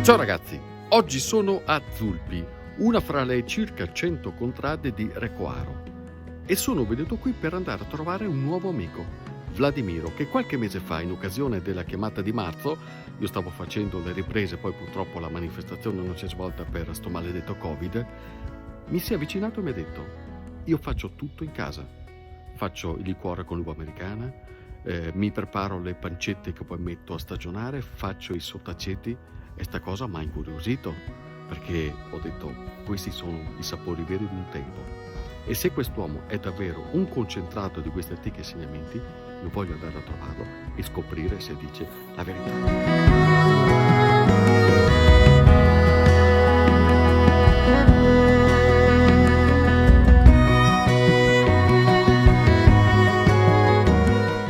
Ciao ragazzi, oggi sono a Zulpi, una fra le circa 100 contrade di Recoaro, e sono venuto qui per andare a trovare un nuovo amico, Vladimiro, che qualche mese fa, in occasione della chiamata di marzo, io stavo facendo le riprese, poi purtroppo la manifestazione non si è svolta per sto maledetto Covid, mi si è avvicinato e mi ha detto: io faccio tutto in casa, faccio il liquore con l'uva americana, mi preparo le pancette che poi metto a stagionare, faccio i sottaceti, e sta cosa mi ha incuriosito, perché ho detto: questi sono i sapori veri di un tempo, e se quest'uomo è davvero un concentrato di questi antichi insegnamenti, io voglio andare a trovarlo e scoprire se dice la verità.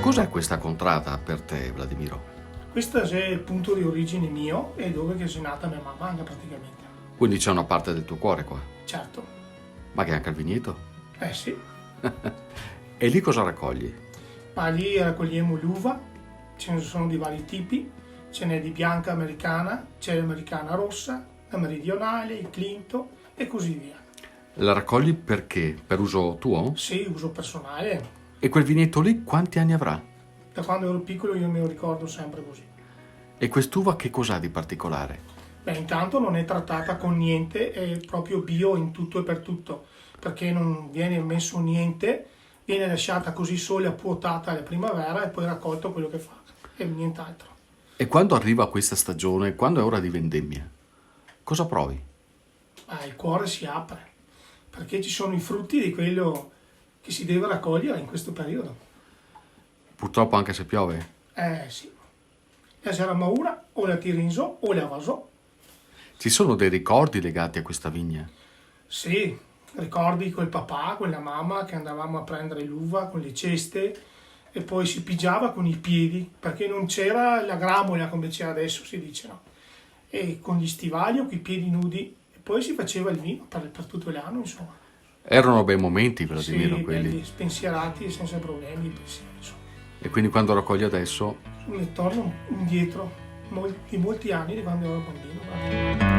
Cos'è questa contrada per te, Vladimiro? Questo è il punto di origine mio e dove che è nata mia mamma anche praticamente. Quindi c'è una parte del tuo cuore qua, Certo, ma che è anche il vigneto? sì, E lì cosa raccogli? ma lì raccogliamo l'uva, ce ne sono di vari tipi, ce n'è di bianca americana, c'è l'americana rossa, la meridionale, il Clinto e così via. La raccogli perché? Per uso tuo? Sì, uso personale, E quel vigneto lì quanti anni avrà? da quando ero piccolo io me lo ricordo sempre così. E quest'uva che cos'ha di particolare? Beh, intanto non è trattata con niente, è proprio bio in tutto e per tutto, perché non viene messo niente, viene lasciata così sola, puotata alla primavera e poi raccolto quello che fa, e nient'altro. E quando arriva questa stagione, quando è ora di vendemmia, cosa provi? Il cuore si apre, perché ci sono i frutti di quello che si deve raccogliere in questo periodo. Purtroppo anche se piove. Sì, la sarà maura, o la tirinso, o la vasò. Ci sono dei ricordi legati a questa vigna? Sì, ricordi col papà, con la mamma che andavamo a prendere l'uva con le ceste e poi si pigiava con i piedi perché non c'era la gramola come c'è adesso, si dice, no? E con gli stivali o con i piedi nudi e poi si faceva il vino per tutto l'anno, insomma. Erano bei momenti, Vladimiro, Sì, quelli. belli, spensierati, senza problemi, pensieri, insomma. E quindi quando raccogli adesso, Mi torno indietro molti anni di quando ero bambino. Guarda.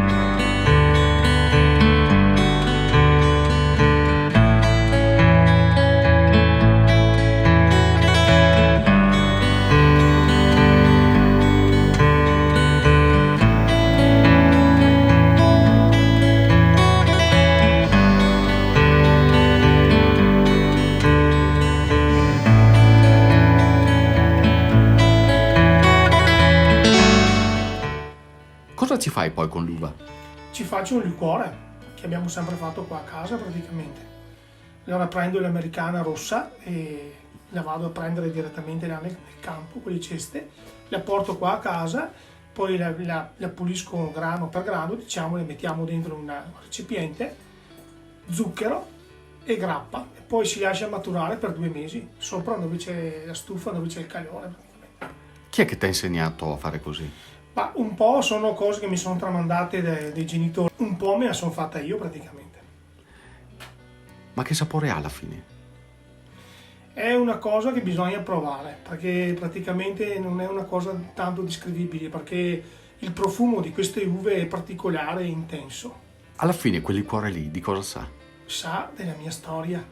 cosa ci fai poi con l'uva? Ci faccio un liquore che abbiamo sempre fatto qua a casa praticamente. Allora prendo l'americana rossa e la vado a prendere direttamente là nel campo con le ceste, la porto qua a casa, poi la pulisco grano per grano, diciamo, le mettiamo dentro un recipiente, zucchero e grappa, e poi si lascia maturare per 2 mesi, sopra dove c'è la stufa, dove c'è il calore praticamente. Chi è che ti ha insegnato a fare così? Ma un po' sono cose che mi sono tramandate dai genitori, un po' me la sono fatta io praticamente. Ma che sapore ha alla fine? È una cosa che bisogna provare, perché praticamente non è una cosa tanto descrivibile, perché il profumo di queste uve è particolare e intenso. Alla fine quel liquore lì di cosa sa? Sa della mia storia,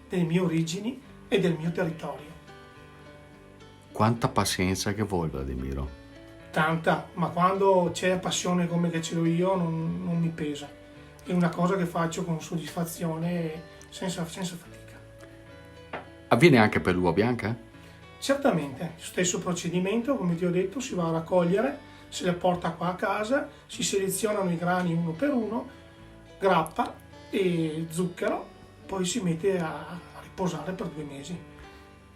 delle mie origini e del mio territorio. Quanta pazienza che vuoi, Vladimiro. Tanta, ma quando c'è passione come che ce l'ho io non mi pesa. È una cosa che faccio con soddisfazione, senza fatica. Avviene anche per l'uva bianca? Certamente, stesso procedimento, come ti ho detto, si va a raccogliere, se la porta qua a casa, si selezionano i grani uno per uno, grappa e zucchero, poi si mette a riposare per 2 mesi.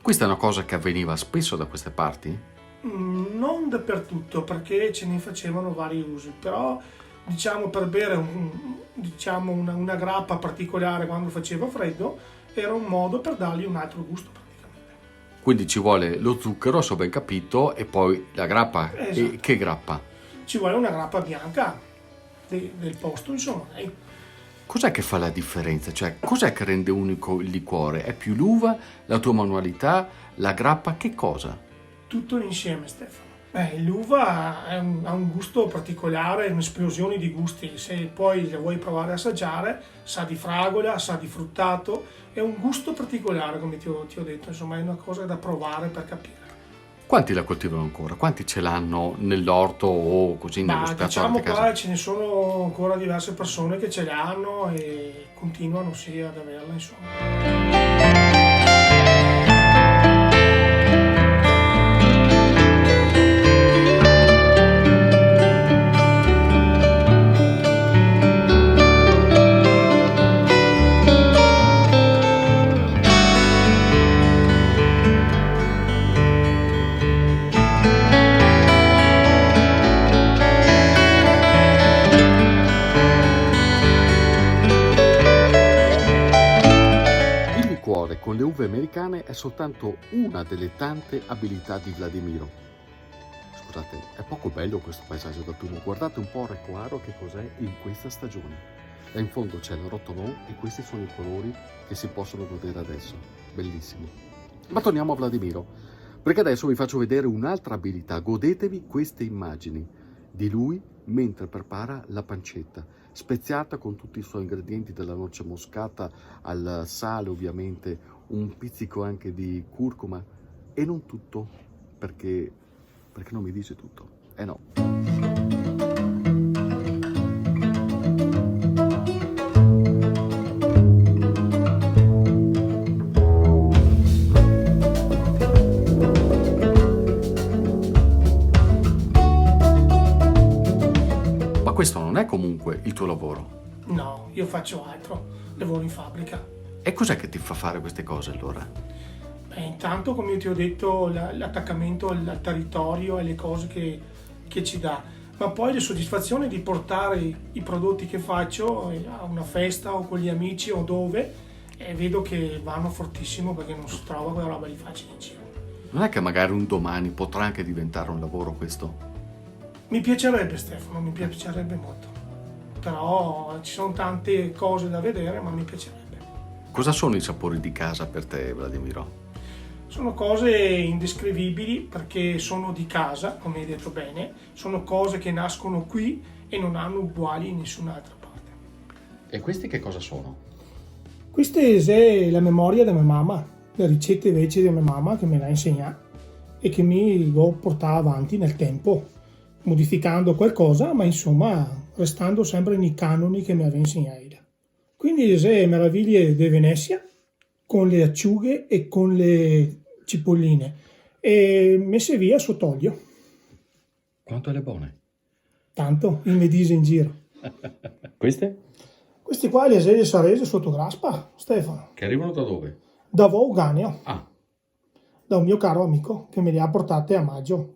Questa è una cosa che avveniva spesso da queste parti? Non dappertutto, perché ce ne facevano vari usi, però diciamo per bere una grappa particolare quando faceva freddo era un modo per dargli un altro gusto praticamente. Quindi ci vuole lo zucchero, se ho ben capito, e poi la grappa. Esatto. E che grappa? Ci vuole una grappa bianca del posto, insomma. Cos'è che fa la differenza? Cioè, cos'è che rende unico il liquore? È più l'uva, la tua manualità, la grappa, che cosa? Tutto insieme, Stefano. L'uva ha un gusto particolare, un'esplosione di gusti. Se poi le vuoi provare a assaggiare, sa di fragola, sa di fruttato, è un gusto particolare, come ti ho detto, insomma è una cosa da provare per capire. Quanti la coltivano ancora? Quanti ce l'hanno nell'orto o così nello spiazzo Diciamo di casa? qua ce ne sono ancora diverse persone che ce le hanno e continuano sì ad averla, insomma. Il liquore con le uve americane è soltanto una delle tante abilità di Vladimiro. Scusate, è poco bello questo paesaggio d'autunno. Guardate un po' Recoaro che cos'è in questa stagione. Là in fondo c'è il Rotolon e questi sono i colori che si possono godere adesso. Bellissimo. Ma torniamo a Vladimiro, perché adesso vi faccio vedere un'altra abilità. Godetevi queste immagini di lui mentre prepara la pancetta, speziata con tutti i suoi ingredienti, dalla noce moscata al sale ovviamente, un pizzico anche di curcuma, e non tutto, perché non mi dice tutto. No. Ma questo non è comunque il tuo lavoro. No, io faccio altro, lavoro in fabbrica. E cos'è che ti fa fare queste cose allora? Intanto, come ti ho detto, l'attaccamento al territorio e le cose che ci dà, ma poi le soddisfazioni di portare i prodotti che faccio a una festa o con gli amici o dove, e vedo che vanno fortissimo perché non si trova quella roba di facile in giro. Non è che magari un domani potrà anche diventare un lavoro questo? Mi piacerebbe, Stefano, mi piacerebbe molto, però ci sono tante cose da vedere, ma mi piacerebbe. Cosa sono i sapori di casa per te, Vladimiro? Sono cose indescrivibili perché sono di casa, come hai detto bene, sono cose che nascono qui e non hanno uguali in nessun'altra parte. E questi che cosa sono? Questa è la memoria della mia mamma, le ricette invece della mia mamma che me l'ha insegnato e che mi devo portare avanti nel tempo, modificando qualcosa, ma insomma restando sempre nei canoni che mi aveva insegnato. Quindi le meraviglie di Venezia con le acciughe e con le cipolline e messe via sott'olio. Quanto le buone? Tanto, il medise in giro. Queste? Questi qua le eseglie sarese sotto graspa, Stefano. Che arrivano da dove? Da Vouganeo, Ah, da un mio caro amico che me le ha portate a maggio.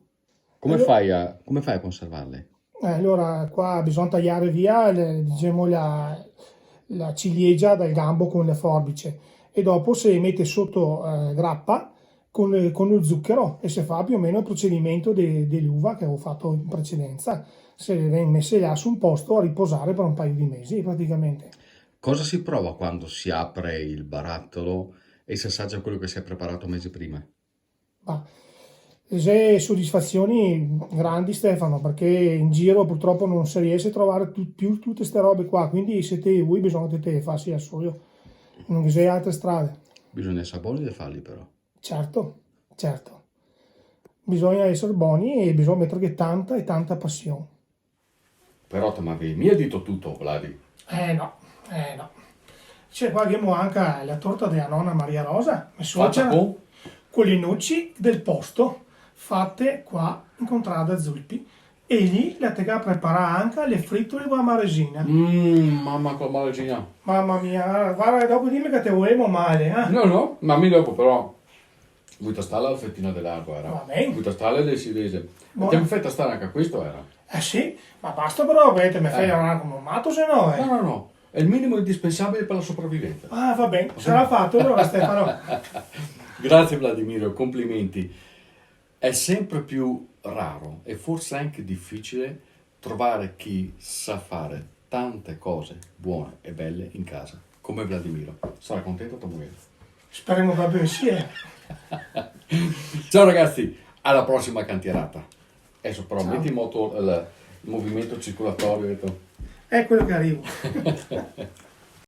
come fai a conservarle? Allora qua bisogna tagliare via diciamo, la ciliegia dal gambo con la forbice e dopo si mette sotto grappa con lo zucchero e si fa più o meno il procedimento dell'uva che avevo fatto in precedenza. Se le viene messe là su un posto a riposare per un paio di mesi praticamente. Cosa si prova quando si apre il barattolo e si assaggia quello che si è preparato mesi prima? Ma le soddisfazioni grandi, Stefano, perché in giro purtroppo non si riesce a trovare più tutte queste robe qua, quindi siete voi bisogna te farsi al suo, non ci sono altre strade. Bisogna essere buoni da farli però. Certo, bisogna essere buoni e bisogna mettere tanta e tanta passione. Però te mi hai detto tutto, Vladi. No. C'è qua abbiamo anche la torta della nonna Maria Rosa, mia suocera, con le noci del posto, fatte qua in contrada Zulpi. E lì la tega prepara anche le frittole con la maresina. Mamma con la maresina. Mamma mia, guarda, dopo dimmi che te volevo male, eh? No, ma mi dopo però. Vuoi tastare la fettina dell'acqua, era? Va bene. Vuoi tastare del silese. Ti fai tastare anche questo, era? Sì, ma basta però, vedete, mi fai un come un matto se no, eh? No, è il minimo indispensabile per la sopravvivenza. Ah, va bene, sarà fatto allora, Stefano. Grazie Vladimiro, complimenti. È sempre più raro e forse anche difficile trovare chi sa fare tante cose buone e belle in casa, come Vladimiro. Sarà contento tua moglie? Speriamo proprio che sia. Ciao ragazzi, alla prossima cantierata. Adesso però metti in moto il movimento circolatorio. È quello che arrivo.